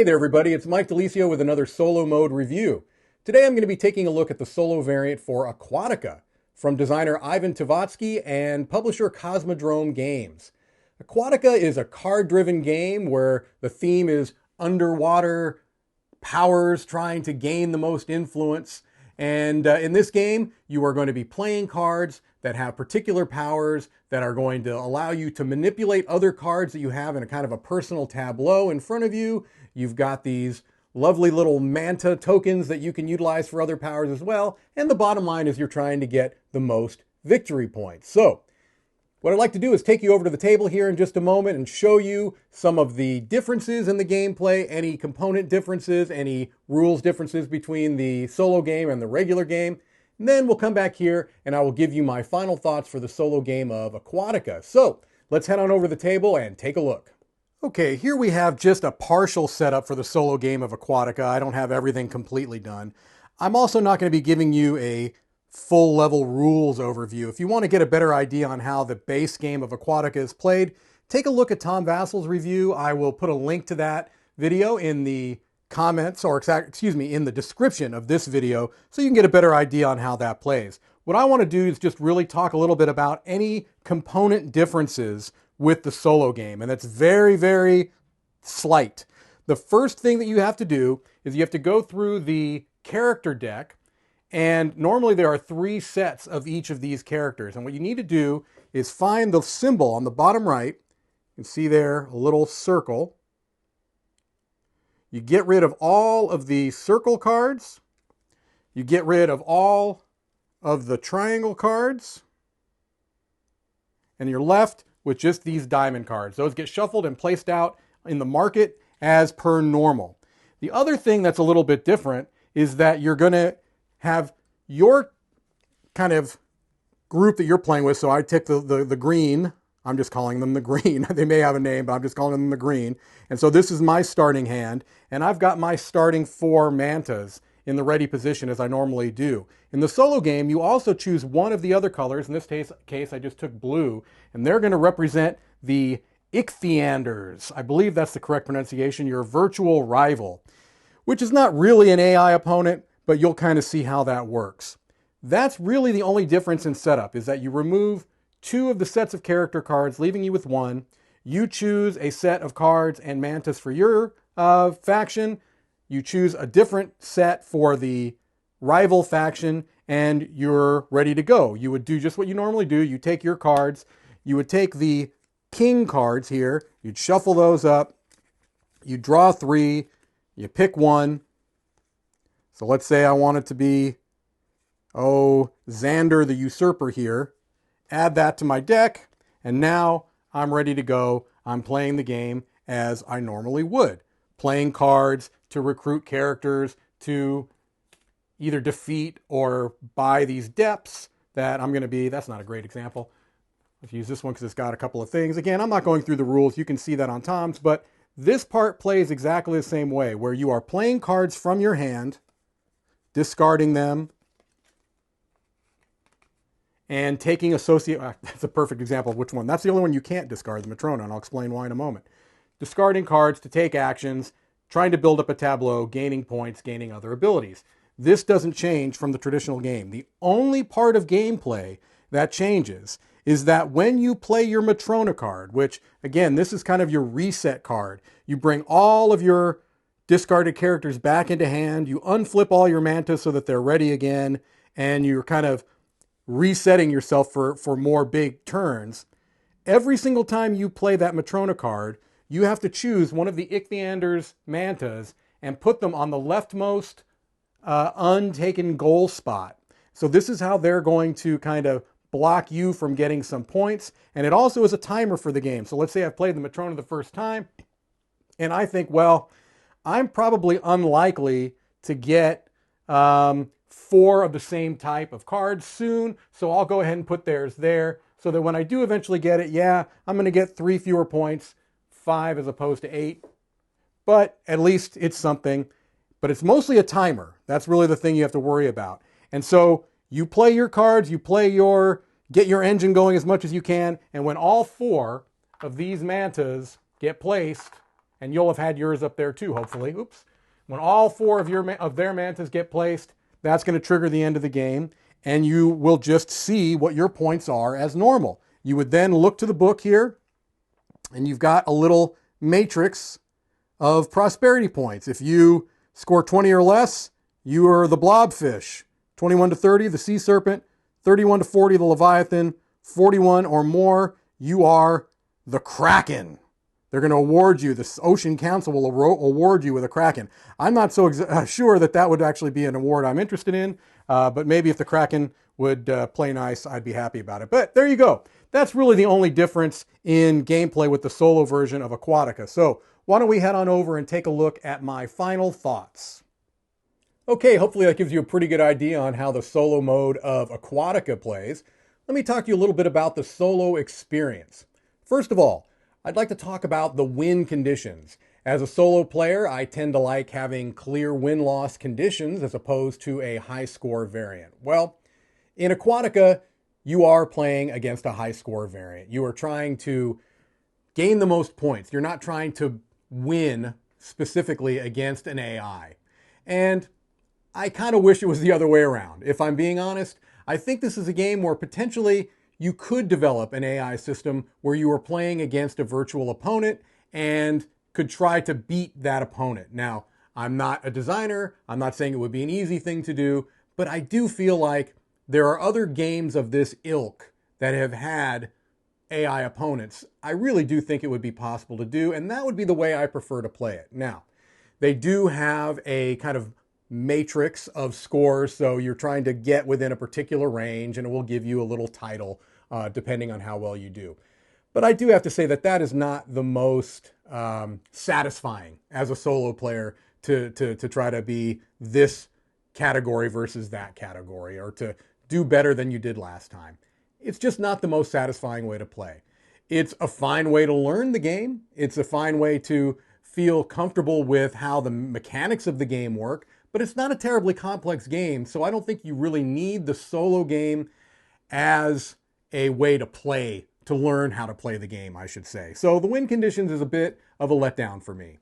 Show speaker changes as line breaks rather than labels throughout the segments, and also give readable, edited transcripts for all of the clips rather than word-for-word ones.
Hey there everybody, it's Mike DiLisio with another solo mode review. Today I'm going to be taking a look at the solo variant for Aquatica from designer Ivan Tavatsky and publisher Cosmodrome Games. Aquatica is a card-driven game where the theme is underwater powers trying to gain the most influence. And in this game, you are going to be playing cards that have particular powers that are going to allow you to manipulate other cards that you have in a kind of a personal tableau in front of you. You've got these lovely little manta tokens that you can utilize for other powers as well. And the bottom line is you're trying to get the most victory points. So what I'd like to do is take you over to the table here in just a moment and show you some of the differences in the gameplay, any component differences, any rules differences between the solo game and the regular game. And then we'll come back here and I will give you my final thoughts for the solo game of Aquatica. So let's head on over to the table and take a look. Okay, here we have just a partial setup for the solo game of Aquatica. I don't have everything completely done. I'm also not going to be giving you a full level rules overview. If you want to get a better idea on how the base game of Aquatica is played, take a look at Tom Vassel's review. I will put a link to that video in the comments, or excuse me, in the description of this video, so you can get a better idea on how that plays. What I want to do is just really talk a little bit about any component differences with the solo game, and that's very, very slight. The first thing that you have to do is you have to go through the character deck. And normally there are 3 sets of each of these characters. And what you need to do is find the symbol on the bottom right. You can see there a little circle. You get rid of all of the circle cards. You get rid of all of the triangle cards. And you're left with just these diamond cards. Those get shuffled and placed out in the market as per normal. The other thing that's a little bit different is that you're going to have your kind of group that you're playing with. So I take the green. I'm just calling them the green. They may have a name, but I'm just calling them the green. And so this is my starting hand. And I've got my starting 4 mantas in the ready position as I normally do. In the solo game, you also choose one of the other colors. In this case, I just took blue. And they're going to represent the Ichthyanders. I believe that's the correct pronunciation. Your virtual rival, which is not really an AI opponent, but you'll kind of see how that works. That's really the only difference in setup, is that you remove 2 of the sets of character cards, leaving you with 1. You choose a set of cards and mantas for your faction. You choose a different set for the rival faction, and you're ready to go. You would do just what you normally do. You take your cards. You would take the king cards here. You'd shuffle those up. You draw 3. You pick 1. So let's say I want it to be, Xander the Usurper here. Add that to my deck, and now I'm ready to go. I'm playing the game as I normally would. Playing cards to recruit characters to either defeat or buy these depths that I'm going to be. That's not a great example. Let's use this one because it's got a couple of things. Again, I'm not going through the rules. You can see that on Tom's, but this part plays exactly the same way, where you are playing cards from your hand, discarding them, and taking associate. That's a perfect example of which one. That's the only one you can't discard, the Matrona, and I'll explain why in a moment. Discarding cards to take actions, trying to build up a tableau, gaining points, gaining other abilities. This doesn't change from the traditional game. The only part of gameplay that changes is that when you play your Matrona card, which, again, this is kind of your reset card, you bring all of your discarded characters back into hand, you unflip all your mantas so that they're ready again, and you're kind of resetting yourself for more big turns. Every single time you play that Matrona card, you have to choose one of the Ichthyanders mantas and put them on the leftmost untaken goal spot. So this is how they're going to kind of block you from getting some points. And it also is a timer for the game. So let's say I've played the Matrona the first time, and I think, well, I'm probably unlikely to get 4 of the same type of cards soon, so I'll go ahead and put theirs there, so that when I do eventually get it, yeah, I'm going to get 3 fewer points, 5 as opposed to 8, but at least it's something. But it's mostly a timer. That's really the thing you have to worry about. And so you play your cards, get your engine going as much as you can, and when all 4 of these mantas get placed and you'll have had yours up there too, hopefully. Oops. When all 4 of their mantas get placed, that's going to trigger the end of the game, and you will just see what your points are as normal. You would then look to the book here, and you've got a little matrix of prosperity points. If you score 20 or less, you are the blobfish. 21 to 30, the sea serpent. 31 to 40, the leviathan. 41 or more, you are the kraken. They're going to award you, the Ocean Council will award you with a kraken. I'm not so sure that that would actually be an award I'm interested in, but maybe if the kraken would play nice, I'd be happy about it. But there you go. That's really the only difference in gameplay with the solo version of Aquatica. So why don't we head on over and take a look at my final thoughts. Okay, hopefully that gives you a pretty good idea on how the solo mode of Aquatica plays. Let me talk to you a little bit about the solo experience. First of all, I'd like to talk about the win conditions. As a solo player, I tend to like having clear win-loss conditions as opposed to a high-score variant. Well, in Aquatica, you are playing against a high-score variant. You are trying to gain the most points. You're not trying to win specifically against an AI. And I kind of wish it was the other way around. If I'm being honest, I think this is a game where potentially you could develop an AI system where you are playing against a virtual opponent and could try to beat that opponent. Now, I'm not a designer. I'm not saying it would be an easy thing to do, but I do feel like there are other games of this ilk that have had AI opponents. I really do think it would be possible to do, and that would be the way I prefer to play it. Now, they do have a kind of matrix of scores, so you're trying to get within a particular range, and it will give you a little title depending on how well you do. But I do have to say that that is not the most satisfying as a solo player to try to be this category versus that category, or to do better than you did last time. It's just not the most satisfying way to play. It's a fine way to learn the game. It's a fine way to feel comfortable with how the mechanics of the game work, but it's not a terribly complex game, so I don't think you really need the solo game as a way to play, to learn how to play the game, I should say. So the win conditions is a bit of a letdown for me.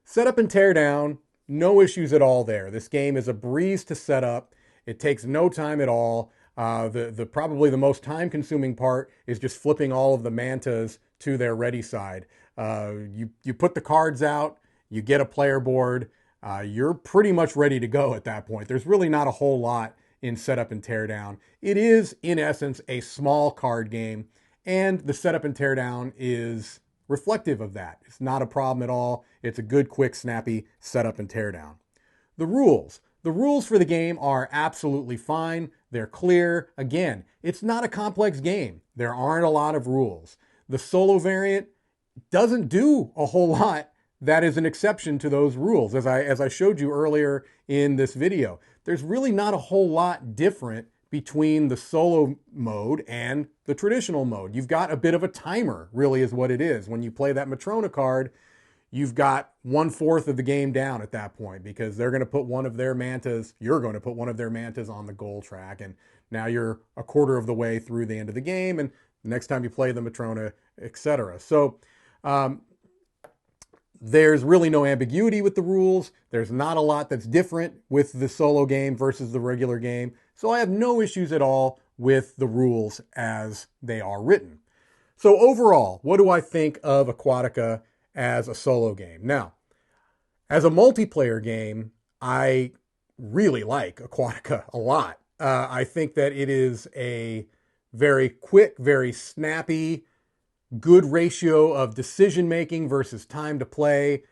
Setup and tear down, no issues at all there. This game is a breeze to set up. It takes no time at all. Probably the most time-consuming part is just flipping all of the mantas to their ready side. You put the cards out, you get a player board, you're pretty much ready to go at that point. There's really not a whole lot in setup and teardown. It is, in essence, a small card game, and the setup and teardown is reflective of that. It's not a problem at all. It's a good, quick, snappy setup and teardown. The rules. The rules for the game are absolutely fine. They're clear. Again, it's not a complex game. There aren't a lot of rules. The solo variant doesn't do a whole lot that is an exception to those rules. As I showed you earlier in this video, there's really not a whole lot different between the solo mode and the traditional mode. You've got a bit of a timer, really is what it is. When you play that Matrona card, you've got 1/4 of the game down at that point, because they're going to put one of their mantas, you're going to put one of their mantas on the goal track, and now you're a quarter of the way through the end of the game, and the next time you play the Matrona, etc. So there's really no ambiguity with the rules. There's not a lot that's different with the solo game versus the regular game. So I have no issues at all with the rules as they are written. So overall, what do I think of Aquatica as a solo game? Now, as a multiplayer game, I really like Aquatica a lot. I think that it is a very quick, very snappy, good ratio of decision making versus time to play.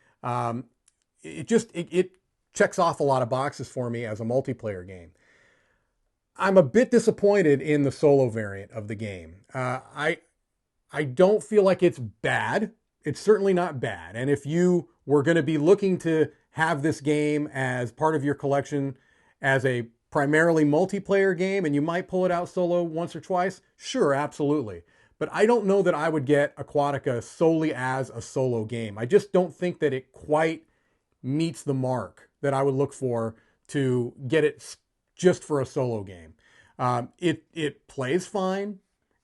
It checks off a lot of boxes for me as a multiplayer game. I'm a bit disappointed in the solo variant of the game. I don't feel like it's bad. It's certainly not bad. And if you were going to be looking to have this game as part of your collection as a primarily multiplayer game, and you might pull it out solo once or twice, sure, absolutely. But I don't know that I would get Aquatica solely as a solo game. I just don't think that it quite meets the mark that I would look for to get it just for a solo game. It plays fine.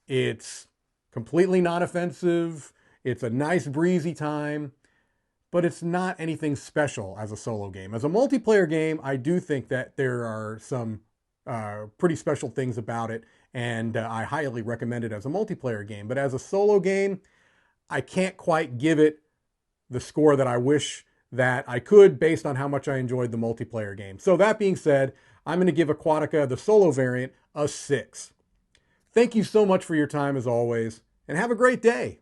It's completely non-offensive. It's a nice breezy time. but it's not anything special as a solo game. As a multiplayer game, I do think that there are some pretty special things about it, and I highly recommend it as a multiplayer game. But as a solo game, I can't quite give it the score that I wish that I could based on how much I enjoyed the multiplayer game. So that being said, I'm going to give Aquatica, the solo variant, a 6. Thank you so much for your time as always, and have a great day.